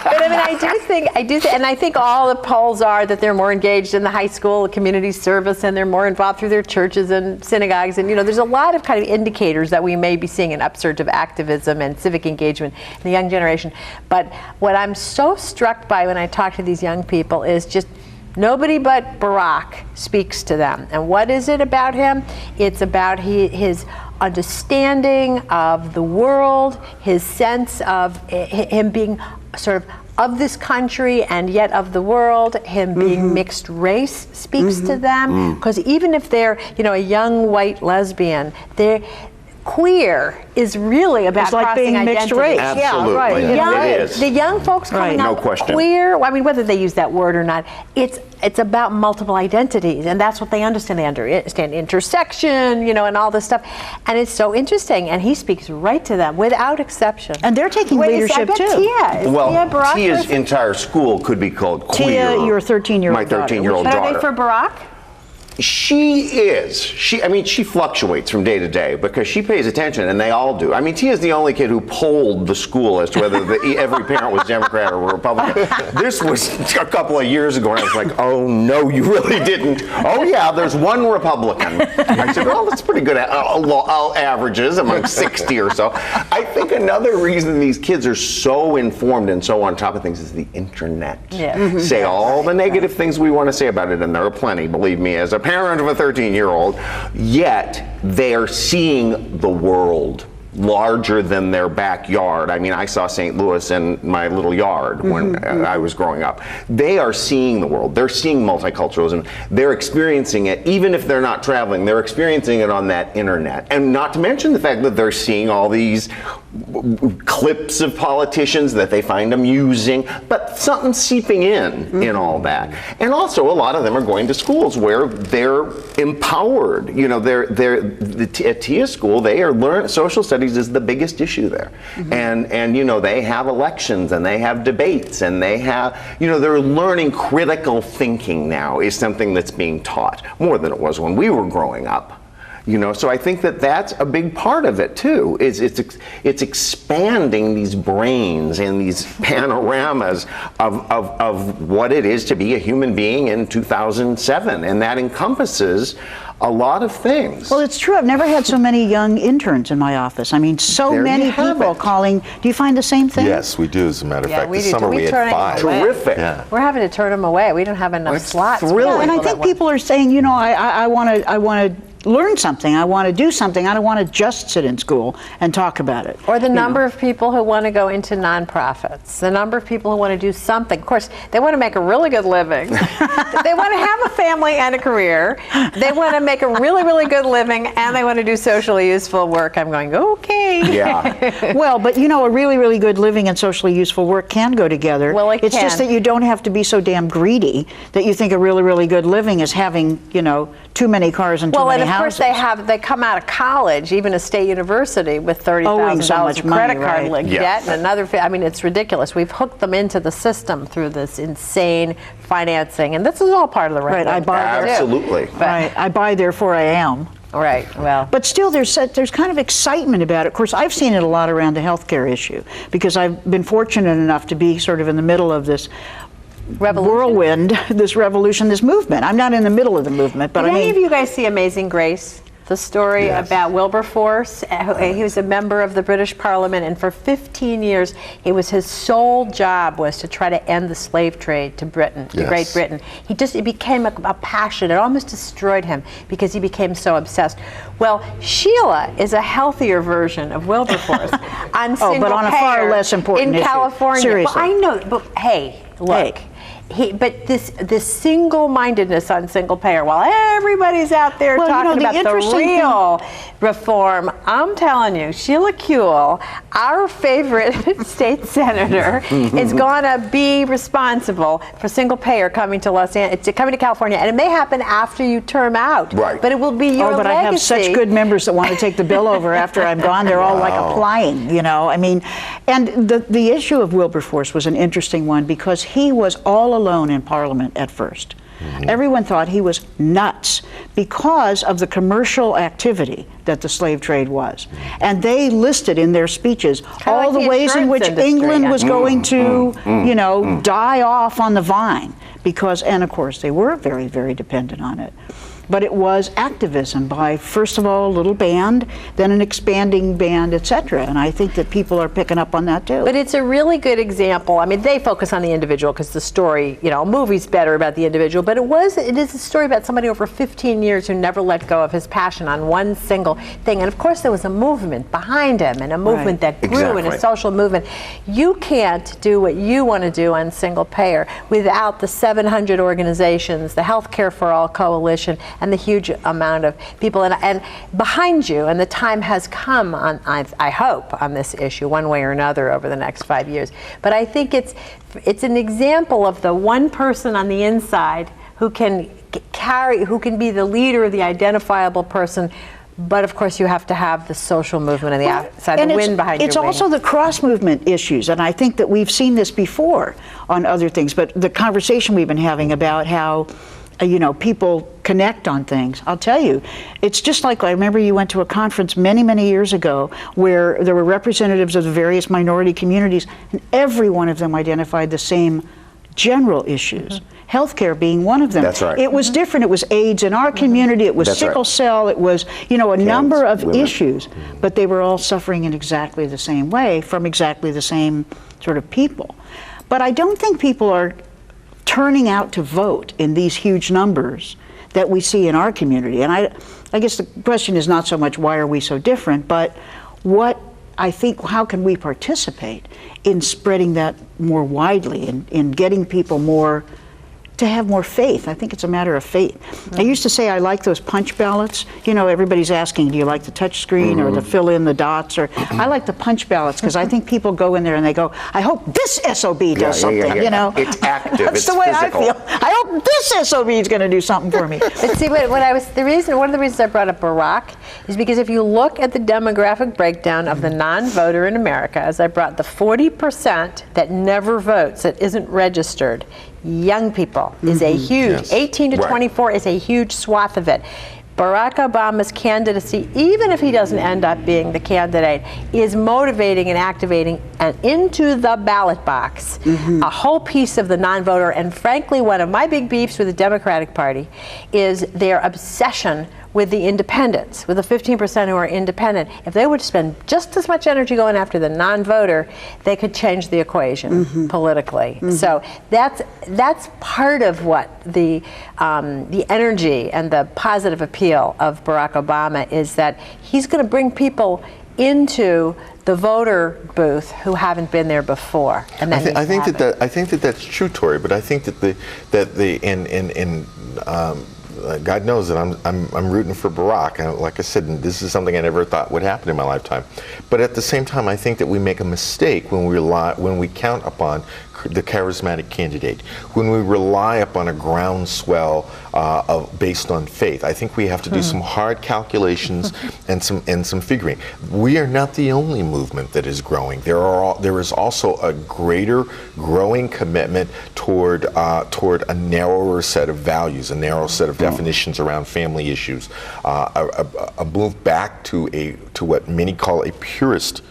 But I mean, I do think, and I think all the polls are that they're more engaged in the high school community service, and they're more involved through their churches and synagogues, and there's a lot of kind of indicators that we may be seeing an upsurge of activism and civic engagement in the young generation. But what I'm so struck by when I talk to these young people is just nobody but Barack speaks to them. And what is it about him? It's about his understanding of the world, his sense of him being sort of this country and yet of the world, him being mixed race speaks to them. Because even if they're, a young white lesbian, they're queer is really about it's like crossing being mixed identity. race. Absolutely. Yeah, right. It is. The young folks coming No up question. queer, whether they use that word or not, it's about multiple identities, and that's what they understand. They understand intersection, and all this stuff. And it's so interesting, and he speaks right to them without exception. And they're taking leadership too. Tia's entire school could be called queer. Tia, your 13-year-old My 13-year-old But daughter. are they for Barack? She is. She fluctuates from day to day because she pays attention, and they all do. I mean, Tia's the only kid who polled the school as to whether every parent was Democrat or Republican. This was a couple of years ago, and I was like, oh, no, you really didn't. Oh, yeah, there's one Republican. I said, well, that's pretty good averages among 60 or so. I think another reason these kids are so informed and so on top of things is the internet. Yeah. Say all the negative things we want to say about it, and there are plenty, believe me, as a parent of a 13-year-old, yet they are seeing the world larger than their backyard. I mean, I saw St. Louis in my little yard when I was growing up. They are seeing the world. They're seeing multiculturalism. They're experiencing it, even if they're not traveling. They're experiencing it on that internet. And not to mention the fact that they're seeing all these clips of politicians that they find amusing, but something's seeping in all that. And also, a lot of them are going to schools where they're empowered. You know, at TIA school, they are social studies is the biggest issue there. And you know, they have elections and they have debates and they have, you know, they're learning critical thinking now is something that's being taught more than it was when we were growing up. You know, so I think that that's a big part of it too. Is it's expanding these brains and these panoramas of what it is to be a human being in 2007, and that encompasses a lot of things. Well, it's true. I've never had so many young interns in my office. I mean, so There many you have people it. calling. Do you find the same thing? Yes, we do. As a matter of fact, we this do. summer We we turn had it 5. away. Terrific. Yeah. We're having to turn them away. We don't have enough It's slots. for thrilling. Yeah, and I people that think want- people are saying, you know, I want to learn something. I want to do something. I don't want to just sit in school and talk about it. Or the number of people who want to go into nonprofits, the number of people who want to do something. Of course, they want to make a really good living. They want to have a family and a career. They want to make a really, really good living, and they want to do socially useful work. I'm going, okay. Yeah. Well, but you know, a really, really good living and socially useful work can go together. Well, it it's can. just that you don't have to be so damn greedy that you think a really, really good living is having, you know, too many cars and too Well, many and of houses. course they come out of college, even a state university, with Owing so $30,000 much of money, credit card right. debt and another. I mean, it's ridiculous. We've hooked them into the system through this insane financing, and this is all part of the Right, I buy there too. Absolutely. Right, I buy, therefore I am. Right. Well. But still, there's kind of excitement about it. Of course, I've seen it a lot around the healthcare issue because I've been fortunate enough to be sort of in the middle of this Revolution? whirlwind, this revolution, this movement. I'm not in the middle of the movement, but Did I mean, any of you guys see Amazing Grace? The story Yes. about Wilberforce. He was a member of the British Parliament, and for 15 years, his sole job was to try to end the slave trade to Britain, to Yes. Great Britain. It became a passion. It almost destroyed him because he became so obsessed. Well, Sheila is a healthier version of Wilberforce on single but on a far payer less important in issue. California. Seriously. Well, I know, but hey, look. Hey. But this single-mindedness on single payer, while everybody's out there Well, you know, talking the about the interesting real reform, I'm telling you, Sheila Kuehl, our favorite state senator, is going to be responsible for single payer coming to coming to California, and it may happen after you term out. Right. But it will be your but legacy. I have such good members that want to take the bill over after I'm gone. They're all like applying, you know. I mean, and the issue of Wilberforce was an interesting one because he was all alone in Parliament at first. Everyone thought he was nuts because of the commercial activity that the slave trade was. And they listed in their speeches all like the the ways in insurance which industry, England was yeah. going to, you know, die off on the vine. Because, and of course, they were very, very dependent on it. But it was activism by, first of all, a little band, then an expanding band, etc. And I think that people are picking up on that too. But it's a really good example. I mean, they focus on the individual because the story, you know, a movie's better about the individual, but it is a story about somebody over 15 years who never let go of his passion on one single thing. And of course, there was a movement behind him, and a movement that grew, and a Exactly. social movement. You can't do what you want to do on single payer without the 700 organizations, the Healthcare for All Coalition, and the huge amount of people and behind you. And the time has come on, I hope, on this issue one way or another over the next 5 years. But I think it's an example of the one person on the inside who can be the leader, the identifiable person. But of course, you have to have the social movement on the outside, the wind behind you. It's also the cross-movement issues, and I think that we've seen this before on other things, but the conversation we've been having about how you know, people connect on things. I'll tell you, it's just like, I remember you went to a conference many, many years ago where there were representatives of the various minority communities, and every one of them identified the same general issues. Healthcare being one of them. That's right. It was different. It was AIDS in our community. It was That's sickle right. cell. It was, you know, a number of women. issues, but they were all suffering in exactly the same way from exactly the same sort of people. But I don't think people are turning out to vote in these huge numbers that we see in our community. And I guess the question is not so much why are we so different, but what I think, how can we participate in spreading that more widely, in getting people more to have more faith? I think it's a matter of faith. I used to say I like those punch ballots. You know, everybody's asking, do you like the touch screen or the fill in the dots? Or I like the punch ballots because I think people go in there and they go, I hope this SOB does something, you know. It's active, That's it's the way physical. I feel. I hope this SOB is going to do something for me. But see, one of the reasons I brought up Barack is because if you look at the demographic breakdown of the non-voter in America, as I brought the 40% that never votes, that isn't registered, young people is a huge, 18 to 24 is a huge swath of it. Barack Obama's candidacy, even if he doesn't end up being the candidate, is motivating and activating and into the ballot box a whole piece of the non-voter. And frankly, one of my big beefs with the Democratic Party is their obsession with the independents, with the 15% who are independent. If they would spend just as much energy going after the non-voter, they could change the equation politically. So that's part of what the energy and the positive appeal of Barack Obama is, that he's going to bring people into the voter booth who haven't been there before. And I think that that's true, Torie. But I think that God knows that I'm rooting for Barack. And like I said, this is something I never thought would happen in my lifetime. But at the same time, I think that we make a mistake when we count upon the charismatic candidate, when we rely upon a groundswell based on faith. I think we have to do some hard calculations and some figuring. We are not the only movement that is growing. There is also a greater growing commitment toward a narrower set of values, a narrow set of definitions around family issues, a move back to what many call a purist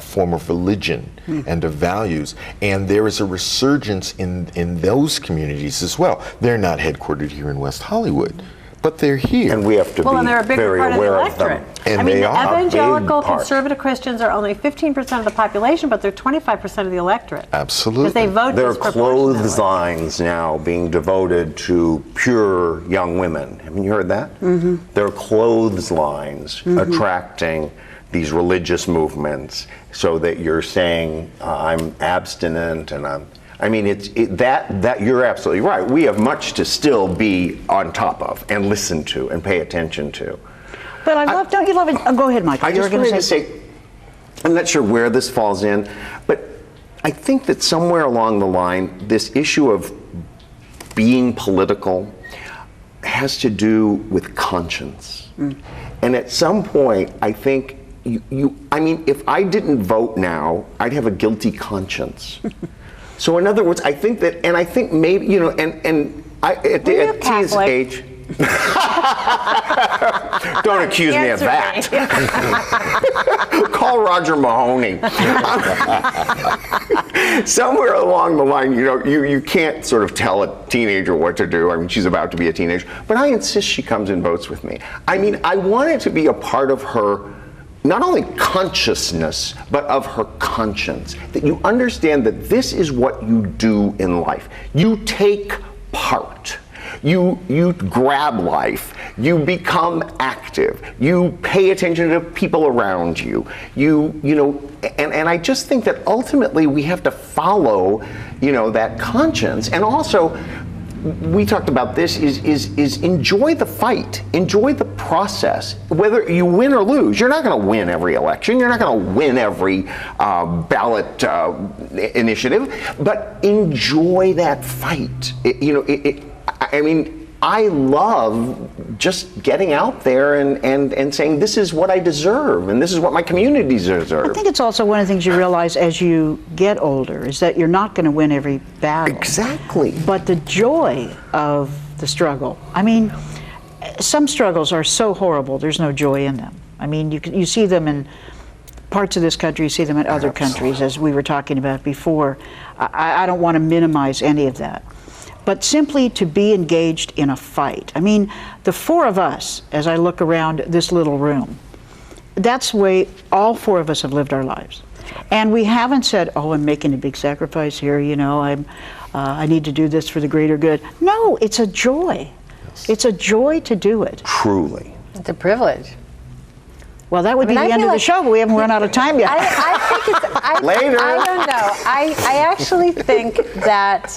form of religion and of values, and there is a resurgence in those communities as well. They're not headquartered here in West Hollywood, but they're here. And we have to and they're a be bigger very part of the aware of electorate. them. And they are. Evangelical Big part. conservative Christians are only 15% of the population, but they're 25% of the electorate. Absolutely. Because they vote There are disproportionately. clotheslines now being devoted to pure young women. Haven't you heard that? There are clotheslines attracting these religious movements, so that you're saying I'm abstinent and I mean, that you're absolutely right. We have much to still be on top of and listen to and pay attention to. But don't you love it? Oh, go ahead, Michael. I You were just gonna wanted to say, I'm not sure where this falls in, but I think that somewhere along the line, this issue of being political has to do with conscience. And at some point, I think I mean, if I didn't vote now, I'd have a guilty conscience. So in other words, I think that, and I think maybe, you know, and at Tia's age, don't accuse me of that. Call Roger Mahoney. Somewhere along the line, you know, you can't sort of tell a teenager what to do. I mean, she's about to be a teenager, but I insist she comes and votes with me. I mean, I want it to be a part of her, not only consciousness, but of her conscience, that you understand that this is what you do in life. You take part. You grab life. You become active. You pay attention to people around you. You know, and I just think that ultimately we have to follow, you know, that conscience. And also, we talked about this, is enjoy the fight, enjoy the process. Whether you win or lose, you're not going to win every election, you're not going to win every ballot initiative, but enjoy that fight. I mean, I love just getting out there and saying, this is what I deserve, and this is what my communities deserve. I think it's also one of the things you realize as you get older is that you're not going to win every battle. Exactly. But the joy of the struggle. I mean, some struggles are so horrible, there's no joy in them. I mean, you see them in parts of this country, you see them in other countries, as we were talking about before. I don't want to minimize any of that. But simply to be engaged in a fight. I mean, the four of us, as I look around this little room, that's the way all four of us have lived our lives. And we haven't said, oh, I'm making a big sacrifice here, you know, I need to do this for the greater good. No, it's a joy. Yes. It's a joy to do it. Truly. It's a privilege. Well, that would be the end of the show, but we haven't run out of time yet. I think it's Later. I don't know. I actually think that,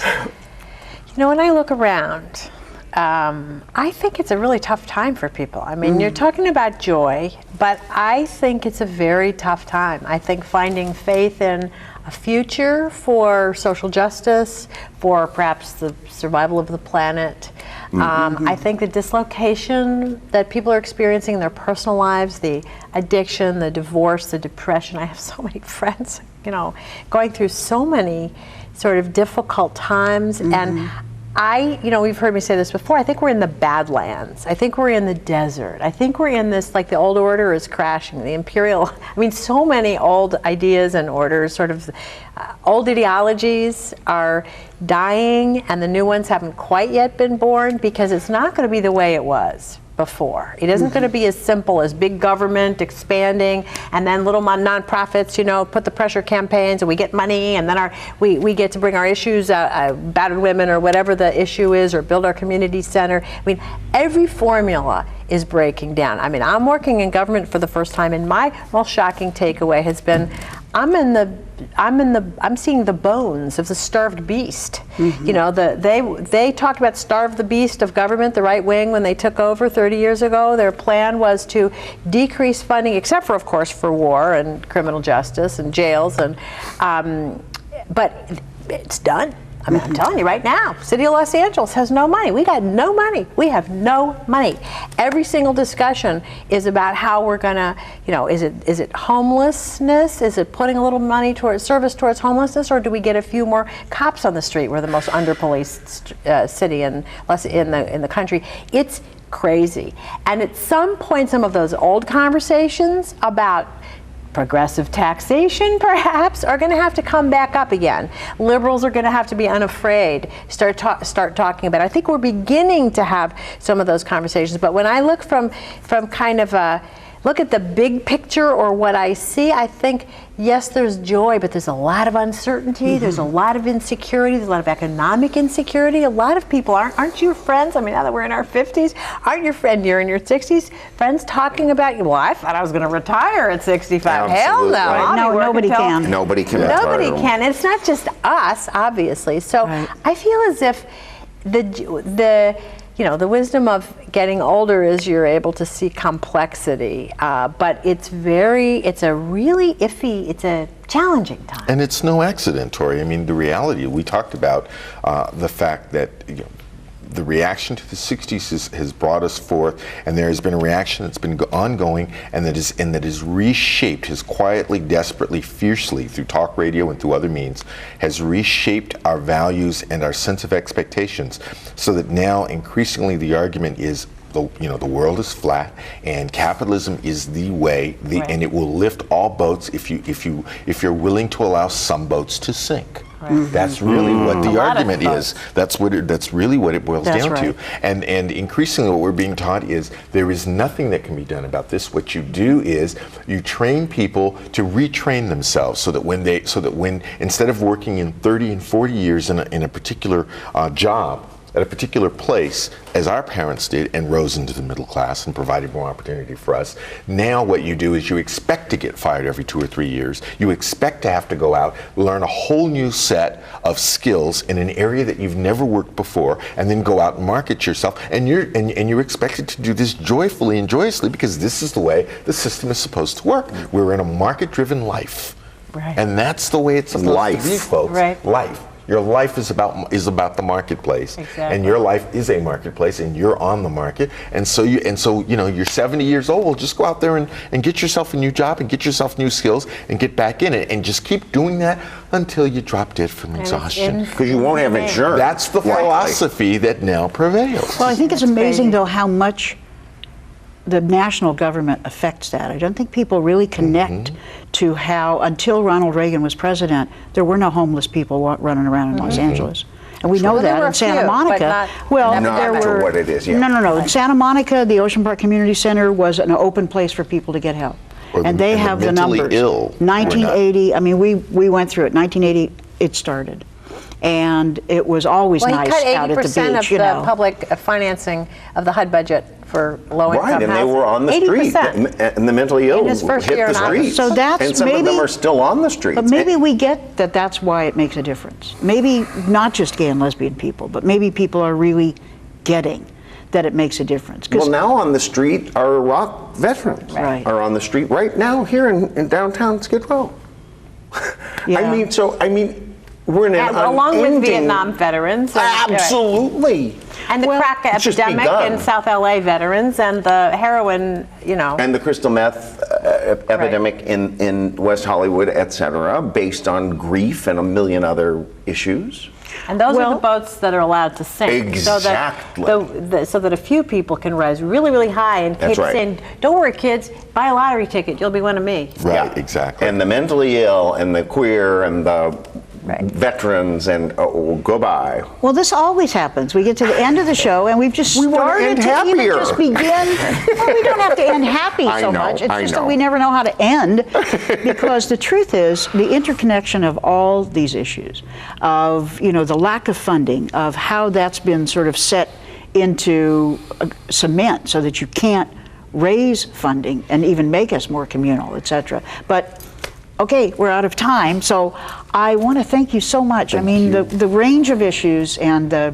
when I look around, I think it's a really tough time for people. I mean, you're talking about joy, but I think it's a very tough time. I think finding faith in a future for social justice, for perhaps the survival of the planet. I think the dislocation that people are experiencing in their personal lives, the addiction, the divorce, the depression. I have so many friends, going through so many sort of difficult times. And we've heard me say this before, I think we're in the Badlands. I think we're in the desert. I think we're in this, like the old order is crashing, the imperial, so many old ideas and orders, sort of old ideologies are dying and the new ones haven't quite yet been born because it's not going to be the way it was before. It isn't going to be as simple as big government expanding and then little nonprofits, put the pressure campaigns and we get money and then we get to bring our issues, battered women or whatever the issue is, or build our community center. Every formula is breaking down. I'm working in government for the first time, and my most shocking takeaway has been I'm seeing the bones of the starved beast. They talked about starve the beast of government, the right wing, when they took over 30 years ago. Their plan was to decrease funding, except for, of course, for war and criminal justice and jails, but it's done. I'm telling you right now, City of Los Angeles has no money. We got no money. We have no money. Every single discussion is about how we're gonna, is it homelessness? Is it putting a little money towards homelessness, or do we get a few more cops on the street? We're the most under-policed city in the country. It's crazy. And at some point, some of those old conversations about progressive taxation, perhaps, are going to have to come back up again. Liberals are going to have to be unafraid, start talking about it. I think we're beginning to have some of those conversations. But when I look from kind of look at the big picture or what I see, I think, yes, there's joy, but there's a lot of uncertainty. There's a lot of insecurity. There's a lot of economic insecurity. A lot of people aren't your friends? Now that we're in our 50s, aren't your friend, you're in your 60s, friends talking about you? Well, I thought I was going to retire at 65. Absolutely. Hell no. Right. No, nobody can. Nobody can. Nobody can. And it's not just us, obviously. So I feel as if the wisdom of getting older is you're able to see complexity, but it's a really iffy, it's a challenging time. And it's no accident, Torie. The reality, we talked about the fact that the reaction to the 60s has brought us forth, and there has been a reaction that's been ongoing and that is reshaped, has quietly, desperately, fiercely, through talk radio and through other means, has reshaped our values and our sense of expectations, so that now increasingly the argument is the world is flat and capitalism is the way, and it will lift all boats if you're willing to allow some boats to sink. Right. That's really what the argument is. That's really what it boils down to. And increasingly what we're being taught is there is nothing that can be done about this. What you do is you train people to retrain themselves so that when instead of working in 30 and 40 years in a particular job at a particular place, as our parents did, and rose into the middle class and provided more opportunity for us. Now what you do is you expect to get fired every 2 or 3 years. You expect to have to go out, learn a whole new set of skills in an area that you've never worked before, and then go out and market yourself. And you're expected to do this joyfully and joyously, because this is the way the system is supposed to work. We're in a market-driven life. Right. And that's the way it's supposed to be, folks. Right. Life. Your life is about the marketplace, and your life is a marketplace, and you're on the market. And so you're 70 years old. Well, just go out there and get yourself a new job and get yourself new skills and get back in it, and just keep doing that until you drop dead from exhaustion. Because you won't have insurance. That's the philosophy that now prevails. Well, I think it's amazing though how much the national government affects that. I don't think people really connect to how, until Ronald Reagan was president, there were no homeless people running around in Los Angeles. And we know that in Santa Monica. There were what it is. Yeah. No. In Santa Monica, the Ocean Park Community Center was an open place for people to get help. And they have the numbers. 1980, we went through it. 1980, it started. And it was always Well, nice he cut out at the 80% beach, of you the know. public financing of the HUD budget for low-income Right, and they housing. were on the street, 80%. and the mentally ill In his first hit year the in office. streets. So that's and some of them maybe- are still on the streets. But maybe we get that that's why it makes a difference. Maybe not just gay and lesbian people, but maybe people are really getting that it makes a difference. 'Cause Well, now on the street are Iraq veterans. Right. Are on the street right now here in downtown Skid Row. Yeah. I mean, we're in an And along with unending- Vietnam veterans. and- Absolutely. And the Well, crack it's just epidemic begun. in South LA veterans and the heroin, And the crystal meth epidemic in West Hollywood, et cetera, based on grief and a million other issues. And those are Well- the boats that are allowed to sink. Exactly. So that a few people can rise really, really high and That's keep right. saying, don't worry, kids, buy a lottery ticket. You'll be one of me. Right, Yeah. exactly. And the mentally ill and the queer and the veterans and goodbye. Well, this always happens. We get to the end of the show, and we've just We wanna started end to even happier. just begin. Well, we don't have to end happy I so know, much. It's I just know. that we never know how to end, because the truth is the interconnection of all these issues, of the lack of funding, of how that's been sort of set into cement so that you can't raise funding and even make us more communal, et cetera. But okay, we're out of time, so I want to thank you so much. I mean, the range of issues and the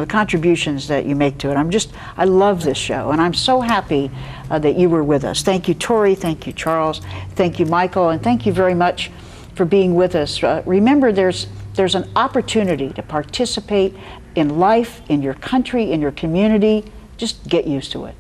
contributions that you make to it. I love this show, and I'm so happy that you were with us. Thank you, Torie. Thank you, Charles. Thank you, Michael, and thank you very much for being with us. Remember, there's an opportunity to participate in life, in your country, in your community. Just get used to it.